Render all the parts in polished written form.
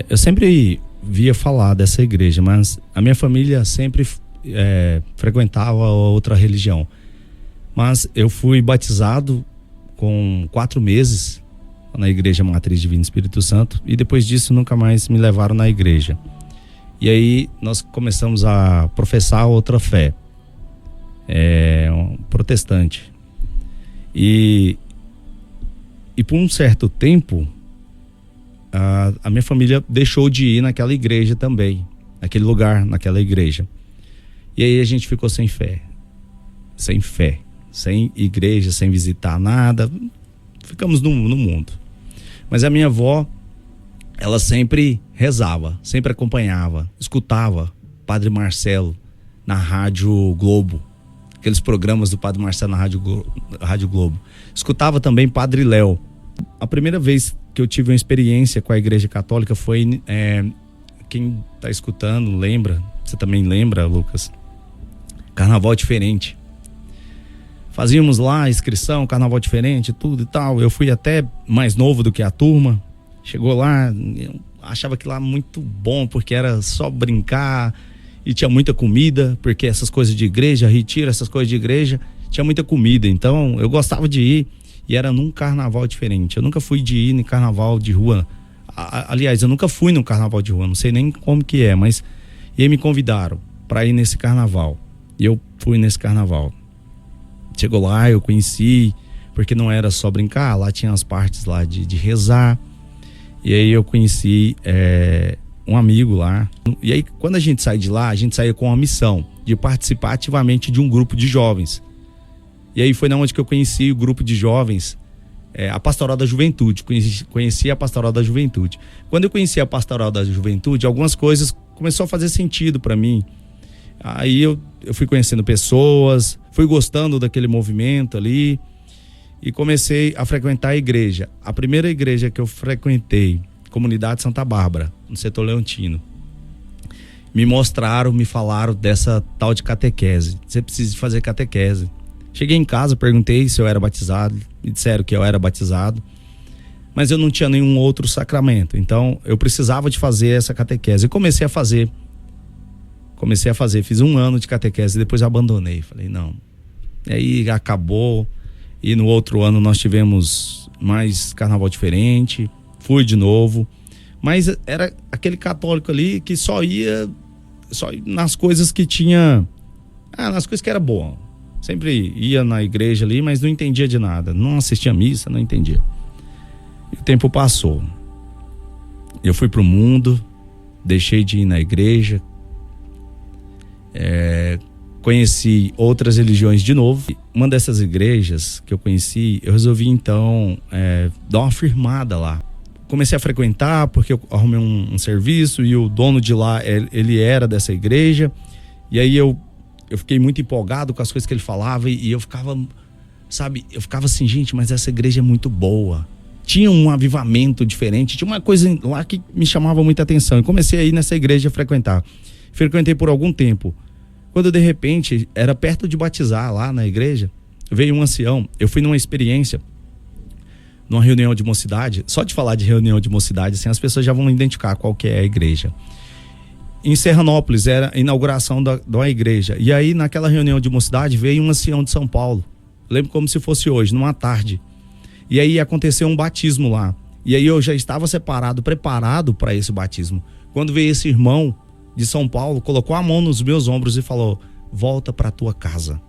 Eu sempre via falar dessa igreja, mas a minha família sempre frequentava outra religião. Mas eu fui batizado com 4 meses na Igreja Matriz Divino Espírito Santo, e depois disso nunca mais me levaram na igreja. E aí nós começamos a professar outra fé, um protestante. E por um certo tempo a minha família deixou de ir naquela igreja também, naquele lugar, naquela igreja. E aí a gente ficou sem fé, sem igreja, sem visitar nada, ficamos no mundo. Mas a minha avó, ela sempre rezava, sempre acompanhava, escutava Padre Marcelo na Rádio Globo, aqueles programas do Padre Marcelo na Rádio Globo. Escutava também Padre Léo. A primeira vez que eu tive uma experiência com a Igreja Católica foi, quem está escutando lembra, você também lembra, Lucas? Carnaval Diferente. Fazíamos lá a inscrição, carnaval diferente, tudo e tal. Eu fui até mais novo do que a turma. Chegou lá, eu achava que lá muito bom, porque era só brincar e tinha muita comida, porque essas coisas de igreja, retiro, essas coisas de igreja, tinha muita comida. Então eu gostava de ir, e era num carnaval diferente. Eu nunca fui de ir em carnaval de rua. Aliás, eu nunca fui no carnaval de rua, não sei nem como que é, mas e aí me convidaram para ir nesse carnaval. E eu fui nesse carnaval. Chegou lá, eu conheci, porque não era só brincar, lá tinha as partes lá de rezar. E aí eu conheci um amigo lá. E aí quando a gente sai de lá, a gente saía com a missão de participar ativamente de um grupo de jovens. E aí foi na onde que eu conheci o grupo de jovens, a Pastoral da Juventude. Conheci a Pastoral da Juventude. Quando eu conheci a Pastoral da Juventude, algumas coisas começou a fazer sentido para mim. Aí eu fui conhecendo pessoas, fui gostando daquele movimento ali e comecei a frequentar a igreja. A primeira igreja que eu frequentei, Comunidade Santa Bárbara, no setor leontino. Me falaram dessa tal de catequese. Você precisa fazer catequese. Cheguei em casa, perguntei se eu era batizado, me disseram que eu era batizado, mas eu não tinha nenhum outro sacramento. Então eu precisava de fazer essa catequese e comecei a fazer, fiz 1 ano de catequese e depois abandonei, falei não. E aí acabou, e no outro ano nós tivemos mais carnaval diferente, fui de novo, mas era aquele católico ali que só ia nas coisas que tinha, nas coisas que era bom. Sempre ia na igreja ali, mas não entendia de nada, não assistia a missa, não entendia. E o tempo passou, eu fui pro mundo, deixei de ir na igreja, conheci outras religiões de novo. Uma dessas igrejas que eu conheci, eu resolvi então dar uma firmada lá. Comecei a frequentar porque eu arrumei um serviço e o dono de lá, ele era dessa igreja. E aí eu fiquei muito empolgado com as coisas que ele falava e eu ficava, eu ficava assim, gente, mas essa igreja é muito boa. Tinha um avivamento diferente, tinha uma coisa lá que me chamava muita atenção. E comecei a ir nessa igreja a frequentar. Frequentei por algum tempo. Quando de repente, era perto de batizar lá na igreja, veio um ancião. Eu fui numa experiência, numa reunião de mocidade. Só de falar de reunião de mocidade, assim, as pessoas já vão identificar qual que é a igreja. Em Serranópolis, era a inauguração da igreja. E aí, naquela reunião de mocidade, veio um ancião de São Paulo. Lembro como se fosse hoje, numa tarde. E aí aconteceu um batismo lá. E aí eu já estava preparado para esse batismo. Quando veio esse irmão de São Paulo, colocou a mão nos meus ombros e falou: volta para tua casa,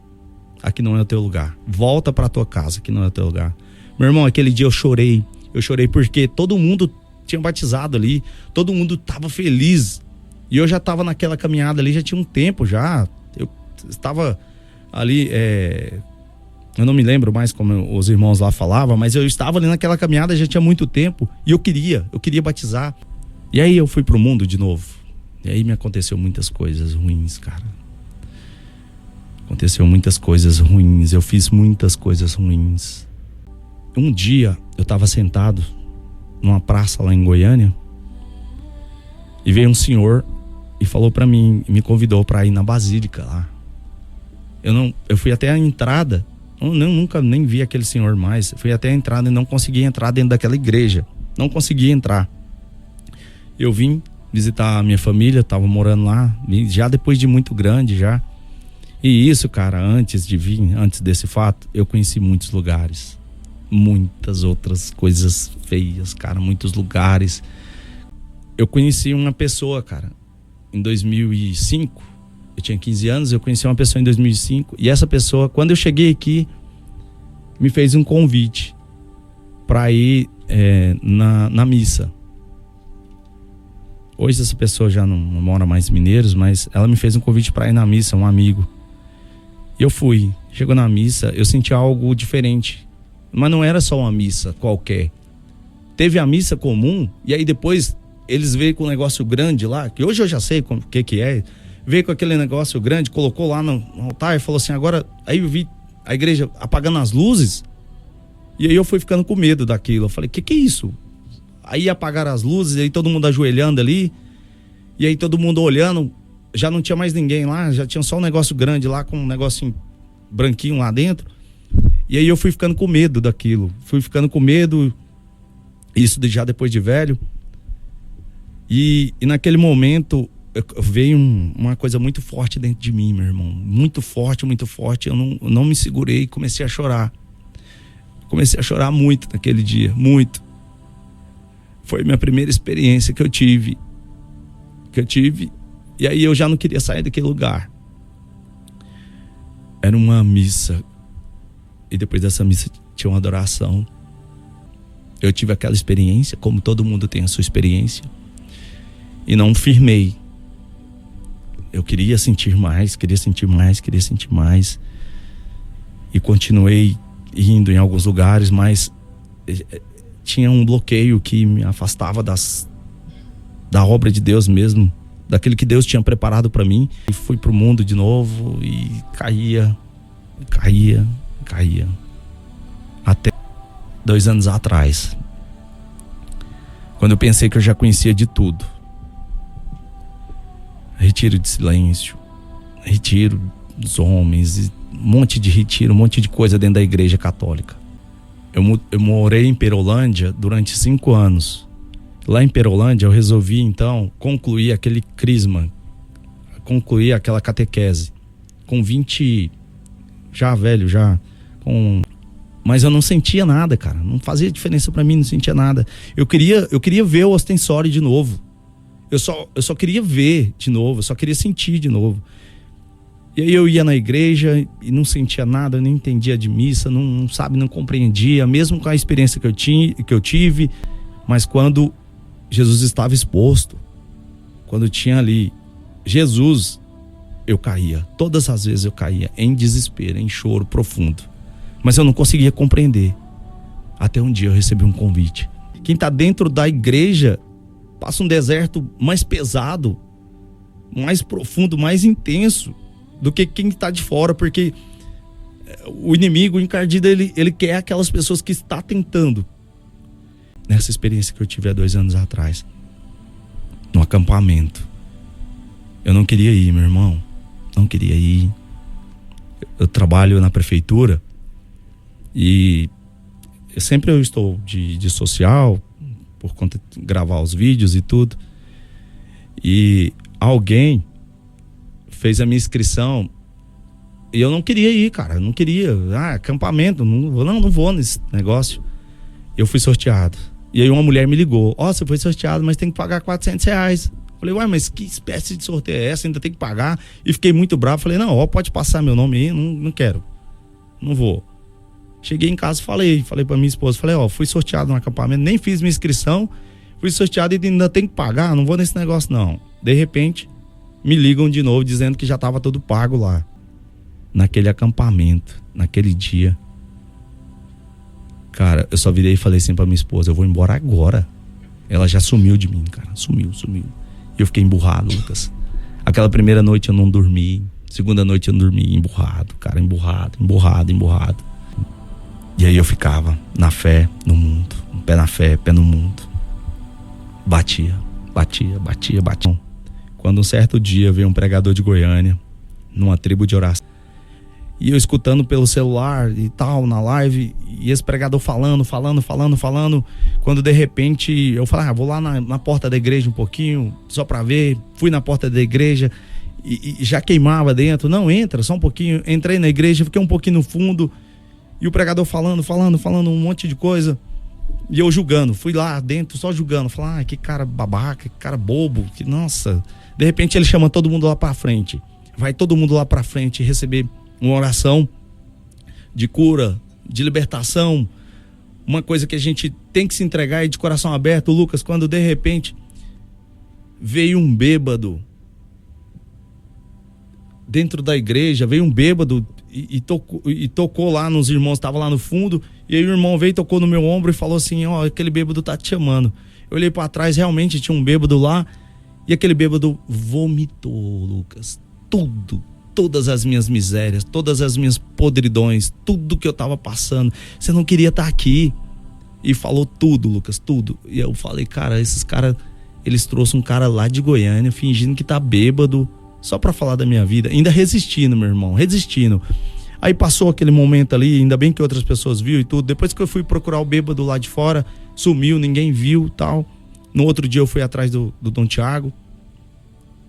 aqui não é o teu lugar. Volta para tua casa, aqui não é o teu lugar. Meu irmão, aquele dia eu chorei porque todo mundo tinha batizado ali, todo mundo estava feliz. E eu já estava naquela caminhada ali, já tinha um tempo já. Eu estava ali, eu não me lembro mais como os irmãos lá falavam, mas eu estava ali naquela caminhada já tinha muito tempo. E eu queria batizar. E aí eu fui pro mundo de novo. E aí me aconteceu muitas coisas ruins, cara. Aconteceu muitas coisas ruins, eu fiz muitas coisas ruins. Um dia eu estava sentado numa praça lá em Goiânia e veio um senhor e falou pra mim, me convidou pra ir na Basílica lá. Eu fui até a entrada, eu nunca nem vi aquele senhor mais. Fui até a entrada e não consegui entrar dentro daquela igreja. Não consegui entrar. Eu vim visitar a minha família, tava morando lá, já depois de muito grande já. E isso, cara, antes de vir, antes desse fato, eu conheci muitos lugares. Muitas outras coisas feias, cara, muitos lugares. Eu conheci uma pessoa, cara, em 2005. Eu tinha 15 anos, eu conheci uma pessoa em 2005. E essa pessoa, quando eu cheguei aqui, me fez um convite para ir na missa. Hoje essa pessoa já não mora mais em Mineiros, mas ela me fez um convite para ir na missa, um amigo. E eu fui. Chegou na missa, eu senti algo diferente. Mas não era só uma missa qualquer. Teve a missa comum, e aí depois eles veio com um negócio grande lá, que hoje eu já sei o que é. Veio com aquele negócio grande, colocou lá no altar e falou assim, agora... Aí eu vi a igreja apagando as luzes, e aí eu fui ficando com medo daquilo. Eu falei, que é isso? Aí apagaram as luzes, e aí todo mundo ajoelhando ali, e aí todo mundo olhando, já não tinha mais ninguém lá, já tinha só um negócio grande lá, com um negocinho branquinho lá dentro. E aí eu fui ficando com medo daquilo, fui ficando com medo, isso já depois de velho. E naquele momento veio uma coisa muito forte dentro de mim, meu irmão, muito forte, eu não me segurei e comecei a chorar. Comecei a chorar muito naquele dia, muito. Foi minha primeira experiência que eu tive, e aí eu já não queria sair daquele lugar. Era uma missa, e depois dessa missa tinha uma adoração. Eu tive aquela experiência, como todo mundo tem a sua experiência, e não firmei. Eu queria sentir mais, e continuei indo em alguns lugares, mas tinha um bloqueio que me afastava da obra de Deus mesmo, daquilo que Deus tinha preparado para mim. E fui pro mundo de novo e caía. Até 2 anos atrás, quando eu pensei que eu já conhecia de tudo. Retiro de silêncio, retiro dos homens, um monte de retiro, um monte de coisa dentro da igreja católica. Eu morei em Perolândia durante 5 anos. Lá em Perolândia eu resolvi então concluir aquele crisma, concluir aquela catequese com 20, já velho, mas eu não sentia nada, cara, não fazia diferença pra mim, não sentia nada. Eu queria ver o ostensório de novo. Eu só queria ver de novo, eu só queria sentir de novo. E aí eu ia na igreja e não sentia nada, não entendia de missa, não compreendia, mesmo com a experiência que eu tive. Mas quando Jesus estava exposto, quando tinha ali Jesus, eu caía. Todas as vezes eu caía em desespero, em choro profundo. Mas eu não conseguia compreender. Até um dia eu recebi um convite. Quem está dentro da igreja passa um deserto mais pesado, mais profundo, mais intenso do que quem está de fora, porque o inimigo, o encardido, ele quer aquelas pessoas que está tentando. Nessa experiência que eu tive há 2 anos atrás, no acampamento, eu não queria ir, meu irmão, não queria ir. Eu trabalho na prefeitura e eu estou de social, por conta de gravar os vídeos e tudo. E alguém fez a minha inscrição e eu não queria ir, cara. Eu não queria. Acampamento, não vou nesse negócio. Eu fui sorteado. E aí uma mulher me ligou. Você foi sorteado, mas tem que pagar R$400. Falei, mas que espécie de sorteio é essa? Ainda tem que pagar? E fiquei muito bravo. Falei, não, pode passar meu nome aí. Não quero. Não vou. Cheguei em casa, falei pra minha esposa, fui sorteado no acampamento, nem fiz minha inscrição, fui sorteado e ainda tem que pagar, não vou nesse negócio não. De repente, me ligam de novo dizendo que já estava tudo pago lá, naquele acampamento, naquele dia. Cara, eu só virei e falei assim pra minha esposa, eu vou embora agora. Ela já sumiu de mim, cara, sumiu. E eu fiquei emburrado, Lucas. Aquela primeira noite eu não dormi, segunda noite eu não dormi, emburrado. E aí eu ficava na fé, no mundo, um pé na fé, pé no mundo. Batia. Quando um certo dia veio um pregador de Goiânia, numa tribo de oração, E eu escutando pelo celular e tal, na live, e esse pregador falando. Quando de repente eu falei, vou lá na porta da igreja um pouquinho, só pra ver. Fui na porta da igreja e já queimava dentro. Não, entra, só um pouquinho. Entrei na igreja, fiquei um pouquinho no fundo. E o pregador falando um monte de coisa. E eu julgando, fui lá dentro só julgando. Falei, que cara babaca, que cara bobo, que nossa. De repente ele chama todo mundo lá pra frente. Vai todo mundo lá pra frente receber uma oração de cura, de libertação. Uma coisa que a gente tem que se entregar de coração aberto, Lucas, quando de repente veio um bêbado dentro da igreja, veio um bêbado e tocou lá nos irmãos, estava lá no fundo, e aí o irmão veio, tocou no meu ombro e falou assim, aquele bêbado tá te chamando. Eu olhei para trás, realmente tinha um bêbado lá, e aquele bêbado vomitou, Lucas, todas as minhas misérias, todas as minhas podridões, tudo que eu tava passando. Você não queria estar aqui. E falou tudo, Lucas, tudo. E eu falei, cara, esses caras, eles trouxeram um cara lá de Goiânia, fingindo que tá bêbado, só pra falar da minha vida, ainda resistindo, meu irmão, resistindo. Aí passou aquele momento ali, ainda bem que outras pessoas viram e tudo. Depois que eu fui procurar o bêbado lá de fora, sumiu, ninguém viu, tal. No outro dia eu fui atrás do Dom Tiago,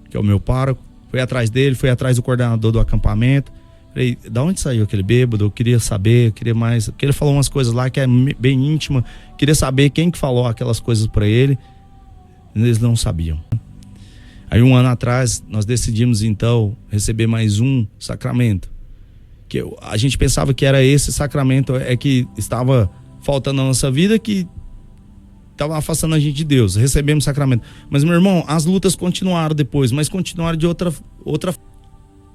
que é o meu pároco. Fui atrás dele, fui atrás do coordenador do acampamento. Falei, da onde saiu aquele bêbado? Eu queria saber, queria mais. Porque ele falou umas coisas lá que é bem íntima. Queria saber quem que falou aquelas coisas pra ele. Eles não sabiam. Aí 1 ano atrás, nós decidimos então receber mais um sacramento. Que a gente pensava que era esse sacramento que estava faltando na nossa vida, que estava afastando a gente de Deus. Recebemos sacramento. Mas, meu irmão, as lutas continuaram depois, mas continuaram de outra.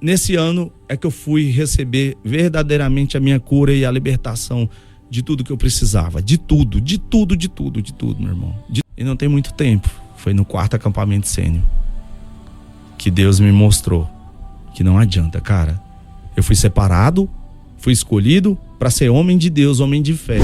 Nesse ano é que eu fui receber verdadeiramente a minha cura e a libertação de tudo que eu precisava. De tudo, meu irmão. E não tem muito tempo. Foi no 4º acampamento sênior que Deus me mostrou que não adianta, cara. Eu fui separado, fui escolhido para ser homem de Deus, homem de fé.